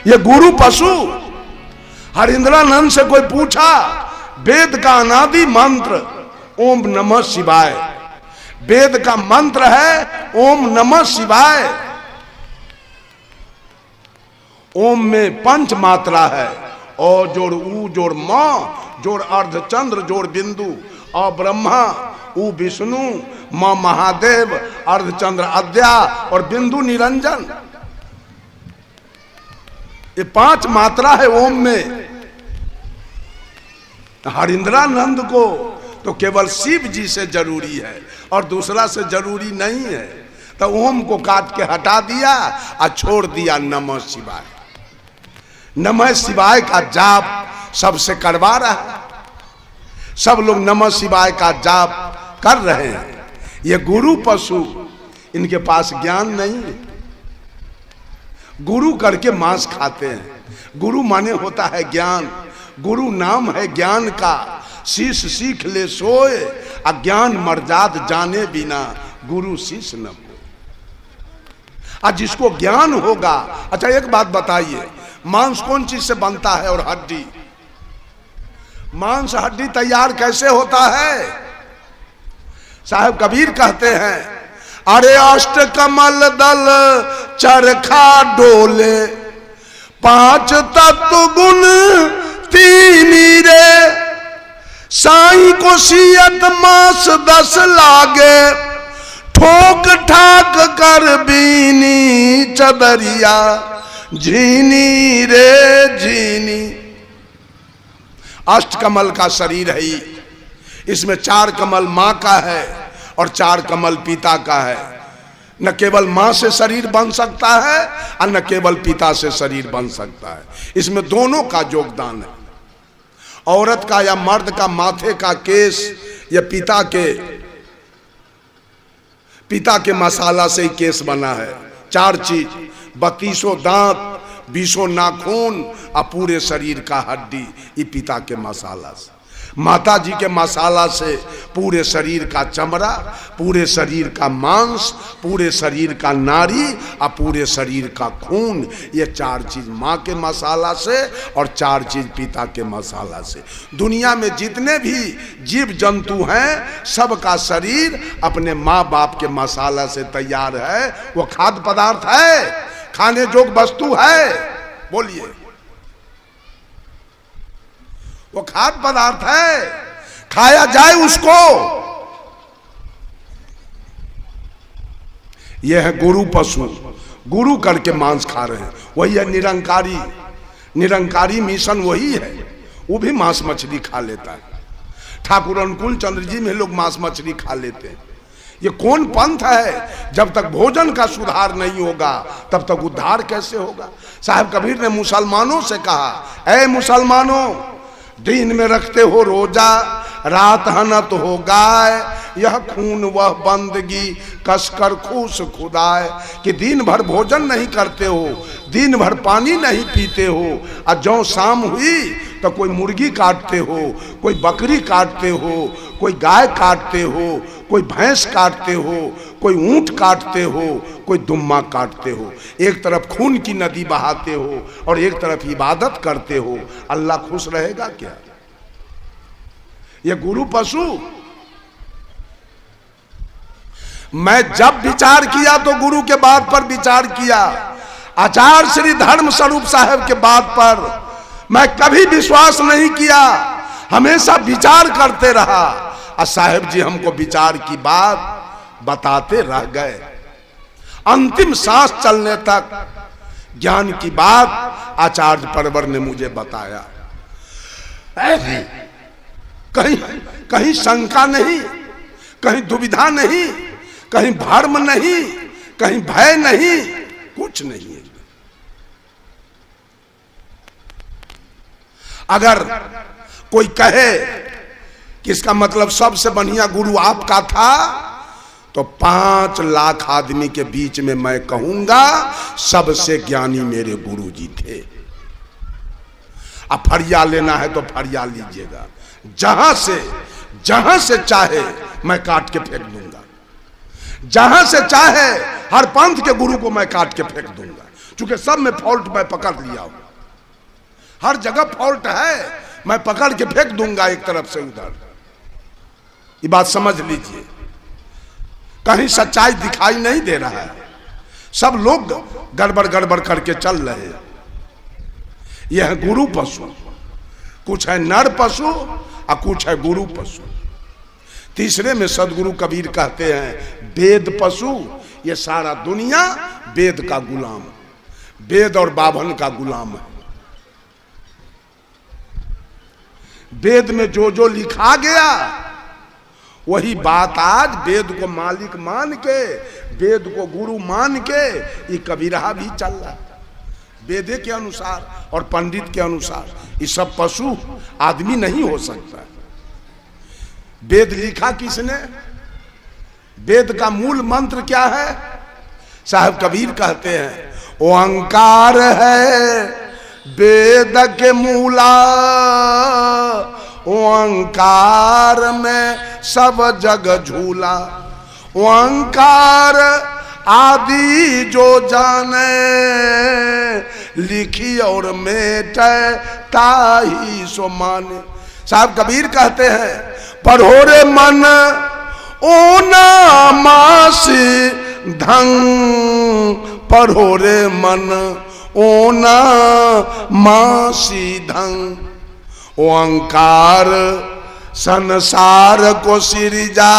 ये गुरु पशु। हरिंद्रानंद से कोई पूछा, वेद का अनादि मंत्र ओम नमः शिवाय, वेद का मंत्र है ओम नमः शिवाय। ओम में 5 मात्रा है, ओ जोड़ ऊ जोड़ म जोड़ अर्धचंद्र जोड़ बिंदु, अ ब्रह्मा ऊ विष्णु म महादेव अर्धचंद्र अद्या और बिंदु निरंजन। ये 5 मात्रा है ओम में। हरिंद्रानंद को तो केवल शिव जी से जरूरी है और दूसरा से जरूरी नहीं है, तो ओम को काट के हटा दिया और छोड़ दिया नमः शिवाय। नमः शिवाय का जाप सबसे करवा रहा है, सब लोग नमः शिवाय का जाप कर रहे हैं। ये गुरु पशु, इनके पास ज्ञान नहीं है। गुरु करके मांस खाते हैं। गुरु माने होता है ज्ञान, गुरु नाम है ज्ञान का। शीश सीख ले सोए, अज्ञान मर्जाद जाने बिना गुरु शीश न हो। आज जिसको ज्ञान होगा। अच्छा एक बात बताइए, मांस कौन चीज से बनता है और हड्डी? मांस हड्डी तैयार कैसे होता है? साहब कबीर कहते हैं, अरे अष्ट कमल दल चरखा डोले, 5 तत्व गुण 3 रे, साई को सियत मास 10 लागे, ठोक ठाक कर बीनी चदरिया झीनी रे झीनी। अष्ट कमल का शरीर है, इसमें 4 कमल मां का है और 4 कमल पिता का है। न केवल मां से शरीर बन सकता है और न केवल पिता से शरीर बन सकता है, इसमें दोनों का योगदान है। औरत का या मर्द का माथे का केस या पिता के मसाला से ही केस बना है। 4 चीज, 32 दांत, 20 नाखून और पूरे शरीर का हड्डी, ये पिता के मसाला से। माता जी के मसाला से पूरे शरीर का चमड़ा, पूरे शरीर का मांस, पूरे शरीर का नाड़ी और पूरे शरीर का खून, ये 4 चीज माँ के मसाला से और 4 चीज पिता के मसाला से। दुनिया में जितने भी जीव जंतु हैं, सबका शरीर अपने माँ बाप के मसाला से तैयार है। वो खाद्य पदार्थ है, खाने जोग वस्तु है। बोलिए, वो खाद्य पदार्थ है, खाया जाए उसको। यह है गुरु पशु, गुरु करके मांस खा रहे हैं। वही है निरंकारी, निरंकारी मिशन वही है। वो भी मांस मछली खा लेता है। ठाकुर अनुकूल चंद्र जी में लोग मांस मछली खा लेते हैं। ये कौन पंथ है? जब तक भोजन का सुधार नहीं होगा तब तक उद्धार कैसे होगा? साहब कबीर ने मुसलमानों से कहा, ऐ मुसलमानों, दिन में रखते हो रोजा, रात हनत हो गाय, यह खून वह बंदगी कसकर खूस खुदाए। कि दिन भर भोजन नहीं करते हो, दिन भर पानी नहीं पीते हो, और जो शाम हुई तो कोई मुर्गी काटते हो, कोई बकरी काटते हो, कोई गाय काटते हो, कोई भैंस काटते हो, कोई ऊंट काटते हो, कोई दुम्मा काटते हो। एक तरफ खून की नदी बहाते हो और एक तरफ इबादत करते हो। अल्लाह खुश रहेगा क्या? ये गुरु पशु। मैं जब विचार किया तो गुरु के बात पर विचार किया। आचार्य श्री धर्म स्वरूप साहब के बात पर मैं कभी विश्वास नहीं किया, हमेशा विचार करते रहा। और साहब जी हमको विचार की बात बताते रह गए। अंतिम सांस चलने तक ज्ञान की बात आचार्य परवर ने मुझे बताया। कहीं कहीं शंका नहीं, कहीं दुविधा नहीं, कहीं भ्रम नहीं, कहीं भय नहीं, कुछ नहीं है। अगर कोई कहे कि इसका मतलब सबसे बढ़िया गुरु आपका था, तो 5 लाख आदमी के बीच में मैं कहूंगा सबसे ज्ञानी मेरे गुरु जी थे। अब फरिया लेना है तो फरिया लीजिएगा, जहां से चाहे मैं काट के फेंक दूंगा, जहां से चाहे हर पंथ के गुरु को मैं काट के फेंक दूंगा। चूंकि सब में फॉल्ट मैं पकड़ लिया हूं, हर जगह फॉल्ट है, मैं पकड़ के फेंक दूंगा एक तरफ से उधर। ये बात समझ लीजिए, कहीं सच्चाई दिखाई नहीं दे रहा है, सब लोग गड़बड़ गड़बड़ करके चल रहे हैं। यह है गुरु पशु, कुछ है नर पशु और कुछ है गुरु पशु। तीसरे में सदगुरु कबीर कहते हैं वेद पशु। ये सारा दुनिया वेद का गुलाम, वेद और बाभन का गुलाम है। वेद में जो जो लिखा गया वही बात आज वेद को मालिक मान के, वेद को गुरु मान के ये कबीरा भी चल रहा है वेदे के अनुसार और पंडित के अनुसार। ये सब पशु आदमी नहीं हो सकता। वेद लिखा किसने? वेद का मूल मंत्र क्या है? साहब कबीर कहते हैं ओंकार है वेद के मूला, ओंकार में सब जग झूला। ओंकार आदि जो जाने, लिखी और मेटे ताही सो माने। साहब कबीर कहते हैं पढ़ो रे मन ओ ना मासी धंग, पढ़ो रे मन ओ ना मासी धंग। ओंकार संसार को सिरजा,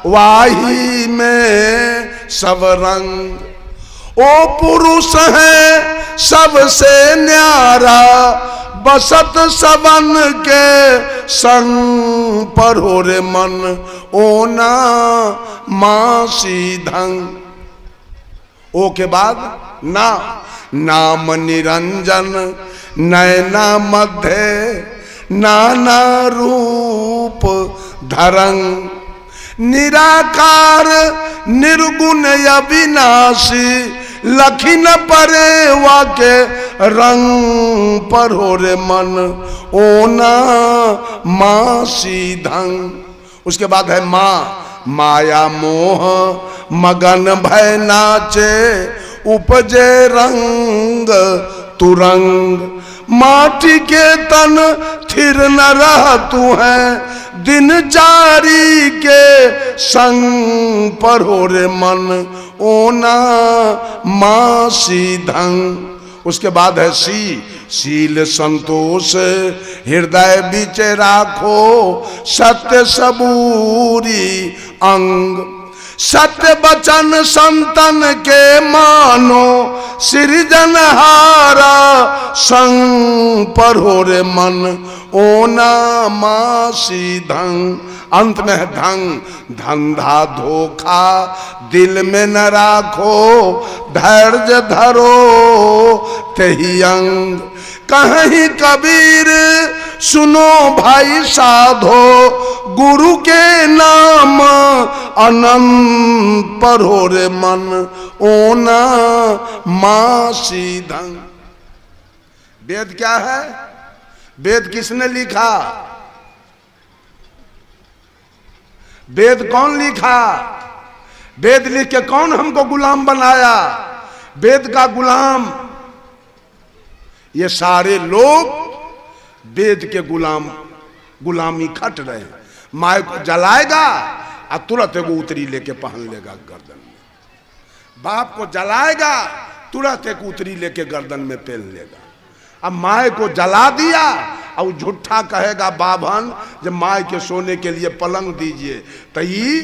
वाही में सब रंग। ओ पुरुष है सबसे न्यारा, बसत सबन के संग। पढ़ो रे मन ओ ना मासी धंग। ओ के बाद ना, नाम निरंजन नयना मध्य, नाना रूप धरंग। निराकार निर्गुण अविनाशी, लखी न परे वाके रंग। पढ़ो रे मन ओ ना मासी धंग। उसके बाद है माँ, माया मोह मगन भय नाचे, उपजे रंग तुरंग। माटी के तन थिर न रह तू है, दिन जारी के संग। पढ़ो रे मन ओ ना मासी धंग। उसके बाद है सी, शील संतोष हृदय बीच राखो, सत्य सबूरी अंग। सत्य बचन संतन के मानो, सृजनहारा संग। पढ़ो रे मन ओ ना मासी धंग। अंत में है धंग, धंधा धोखा दिल में न राखो, धैर्य धरो तेहि अंग। कहीं कबीर सुनो भाई साधो, गुरु के नाम अनंत। पढ़ो रे मन ओ ना मासी धंग। वेद क्या है? वेद किसने लिखा? वेद कौन लिखा? वेद लिख के कौन हमको गुलाम बनाया? वेद का गुलाम ये सारे लोग वेद के गुलामी खट रहे हैं। माय को जलाएगा और तुरंत एगो उतरी लेके पहन लेगा गर्दन में। बाप को जलाएगा तुरंत एक उतरी लेके गर्दन में पहन लेगा। अब माय को जला दिया और झूठा कहेगा बाभन जब माय के सोने के लिए पलंग दीजिए, तो ये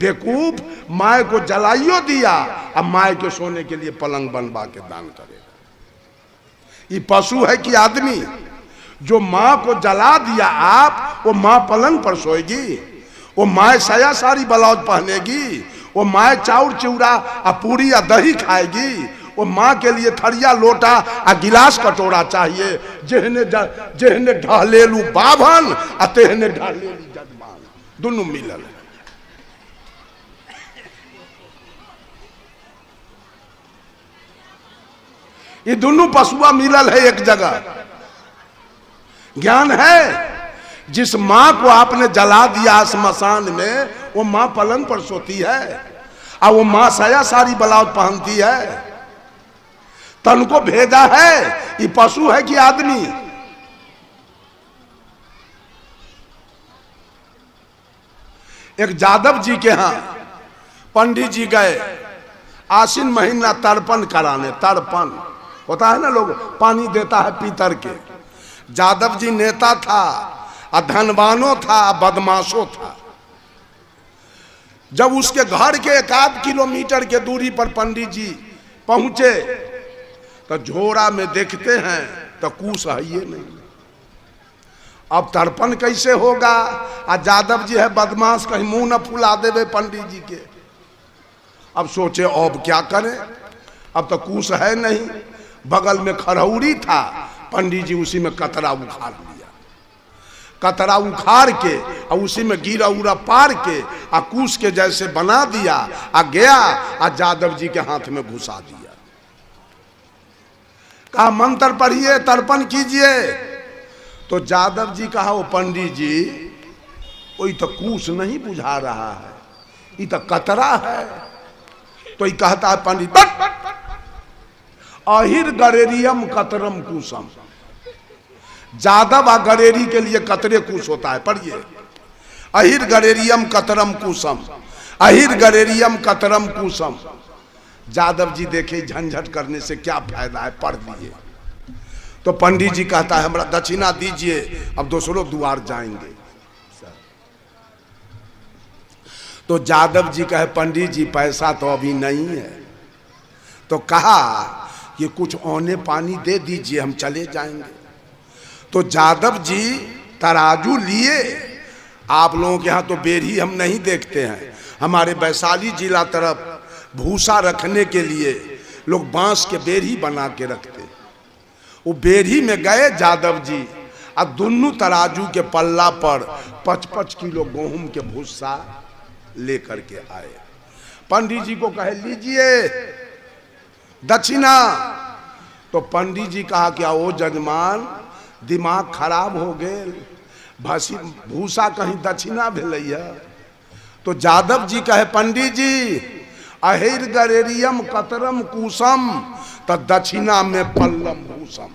बेवकूफ माय को जलाइयो दिया, अब माय के सोने के लिए पलंग बनवा के दान करेगा। ये पशु है कि आदमी? जो माँ को जला दिया आप, वो माँ पलंग पर सोएगी, वो माँ साया साड़ी ब्लाउज पहनेगी, वो माँ चाउर चिवड़ा और पूरी या दही खाएगी, वो माँ के लिए थरिया लोटा और गिलास कटोरा चाहिए। जेहने ढहलेलू बाभन आ तेहने ढहलेलू जजमान, दोनों मिलल है। ये दोनों पशुआ मिलल है एक जगह। ज्ञान है। जिस माँ को आपने जला दिया स्मशान में, वो माँ पलंग पर सोती है और वो माँ साया साड़ी ब्लाउज पहनती है। तन को भेजा है, ये पशु है कि आदमी? एक जादव जी के यहां पंडित जी गए आश्विन महीना तर्पण कराने। तर्पण होता है ना, लोग पानी देता है पीतर के। जादव जी नेता था, धनवानो था, बदमाशो था। जब उसके घर के 1 किलोमीटर के दूरी पर पंडित जी पहुंचे तो झोरा में देखते हैं तो कुछ है ये नहीं। अब तर्पण कैसे होगा? जादव जी है बदमाश, कहीं मुंह न फुला देवे पंडित जी के। अब सोचे अब क्या करें, अब तो कुछ है नहीं। बगल में खरौड़ी था, पंडित जी उसी में कतरा उखाड़ लिया। कतरा उखाड़ के और उसी में गिरा उरा पार के कुश के जैसे बना दिया, गया जादव जी के हाथ में घुसा दिया। कहा मंत्र पढ़िए, तर्पण कीजिए। तो जादव जी कहा वो पंडित जी वही तो कुश नहीं बुझा रहा है, ये तो कतरा है। तो ये कहता है पंडित, अहिर गरेरियम कतरम कुशम। जादव गरेरी के लिए कतरे कुश होता है, पढ़िए। अहिर गरेरियम कतरम कुशम, अहिर गरेरियम कतरम कुशम। जादव जी देखे झंझट करने से क्या फायदा है, पढ़ लिए। तो पंडित जी कहता है हमरा दक्षिणा दीजिए, अब दूसरों द्वार जाएंगे। तो जादव जी कहे पंडित जी पैसा तो अभी नहीं है। तो कहा कि कुछ औने पानी दे दीजिए, हम चले जाएंगे। तो जादव जी तराजू लिए। आप लोगों के यहाँ तो बेरी हम नहीं देखते हैं, हमारे वैशाली जिला तरफ भूसा रखने के लिए लोग बांस के बेरी बना के रखते। वो बेरी में गए जादव जी, अब दोनों तराजू के पल्ला पर 55 किलो गेहूं के भूसा लेकर के आए। पंडित जी को कहे लीजिए दक्षिणा। तो पंडित जी कहा क्या ओ जजमान दिमाग खराब हो गए, भूसा कहीं दक्षिणा भेलैया। तो जादव जी कहे पंडित जी अहिर गरेरियम कतरम कुशम, तो दक्षिणा में पल्लम भूसम।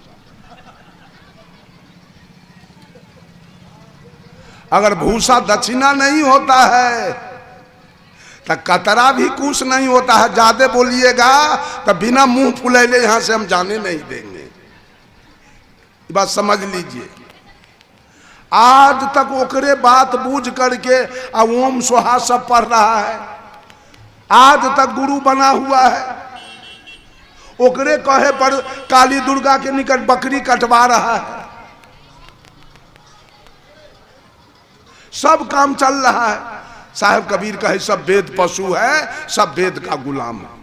अगर भूसा दक्षिणा नहीं होता है तो कतरा भी कुश नहीं होता है। ज्यादा बोलिएगा तो बिना मुंह फुलैले यहां से हम जाने नहीं देंगे। ये बात समझ लीजिए। आज तक ओकरे बात बूझ करके ओम सोहा सब पढ़ रहा है, आज तक गुरु बना हुआ है। ओकरे कहे पर काली दुर्गा के निकट बकरी कटवा रहा है। सब काम चल रहा है। साहब कबीर कहे सब वेद पशु है, सब वेद का गुलाम है।